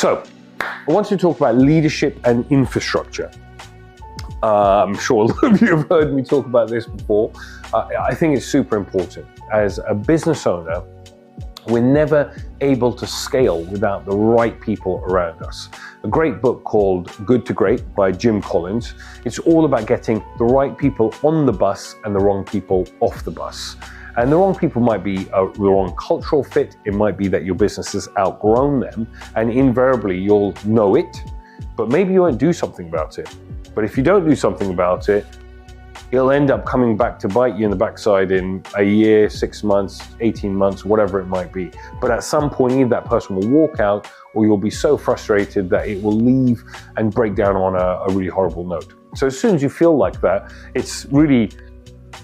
So I want to talk about leadership and infrastructure. I'm sure a lot of you have heard me talk about this before. I think it's super important. As a business owner, we're never able to scale without the right people around us. A great book called Good to Great by Jim Collins. It's all about getting the right people on the bus and the wrong people off the bus. And the wrong people might be the wrong cultural fit. It might be that your business has outgrown them, and invariably you'll know it, but maybe you won't do something about it. But if you don't do something about it, it'll end up coming back to bite you in the backside in a year, 6 months, 18 months, whatever it might be. But at some point, either that person will walk out or you'll be so frustrated that it will leave and break down on a really horrible note. So as soon as you feel like that, it's really,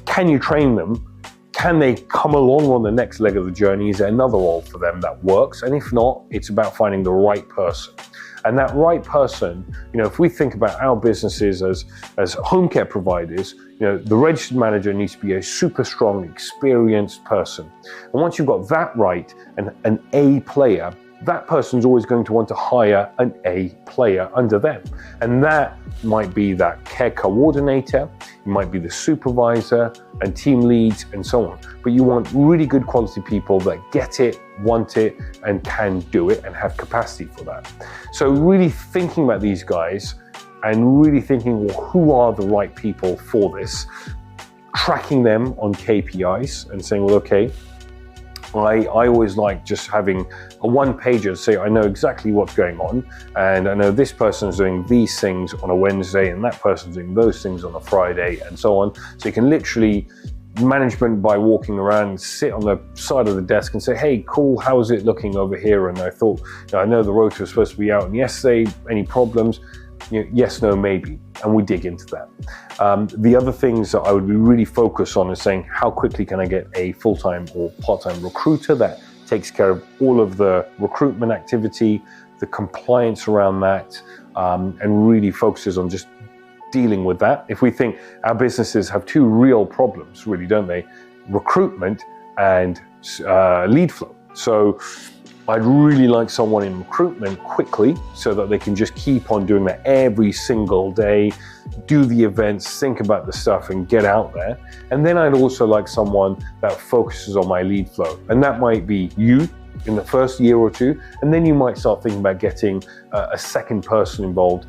can you train them? Can they come along on the next leg of the journey? Is there another role for them that works? And if not, it's about finding the right person. And that right person, if we think about our businesses as home care providers, the registered manager needs to be a super strong, experienced person. And once you've got that right, and an A player, that person's always going to want to hire an A player under them. And that might be that care coordinator, it might be the supervisor and team leads and so on. But you want really good quality people that get it, want it, and can do it and have capacity for that. So really thinking about these guys and really thinking, well, who are the right people for this? Tracking them on KPIs and saying, well, okay, I always like just having a one-pager to say I know exactly what's going on, and I know this person's doing these things on a Wednesday and that person's doing those things on a Friday and so on. So you can literally, management by walking around, sit on the side of the desk and say, hey, cool, how's it looking over here? And I thought, I know the rotor was supposed to be out on yesterday, any problems? Yes, no, maybe, and we dig into that. The other things that I would be really focused on is saying, how quickly can I get a full-time or part-time recruiter that takes care of all of the recruitment activity, the compliance around that, and really focuses on just dealing with that. If we think our businesses have two real problems, really, don't they? Recruitment and lead flow. So I'd really like someone in recruitment quickly so that they can just keep on doing that every single day, do the events, think about the stuff and get out there. And then I'd also like someone that focuses on my lead flow. And that might be you in the first year or two, and then you might start thinking about getting a second person involved.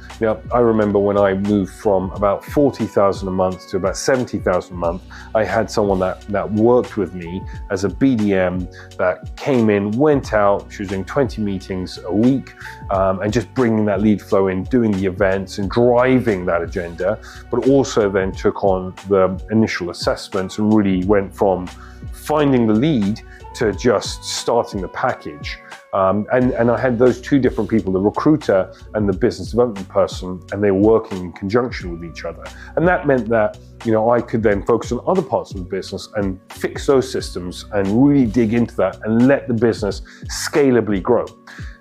I remember when I moved from about 40,000 a month to about 70,000 a month, I had someone that worked with me as a BDM that came in, went out, she was doing 20 meetings a week, and just bringing that lead flow in, doing the events and driving that agenda, but also then took on the initial assessments and really went from finding the lead to just starting the package. And I had those two different people, the recruiter and the business development person, and they were working in conjunction with each other. And that meant that, I could then focus on other parts of the business and fix those systems and really dig into that and let the business scalably grow.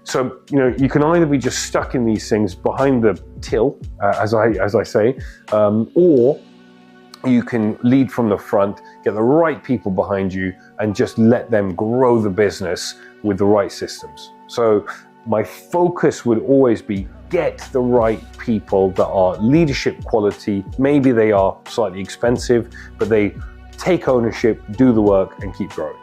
So, you can either be just stuck in these things behind the till, as I say, or you can lead from the front, get the right people behind you, and just let them grow the business with the right systems. So my focus would always be get the right people that are leadership quality. Maybe they are slightly expensive, but they take ownership, do the work, and keep growing.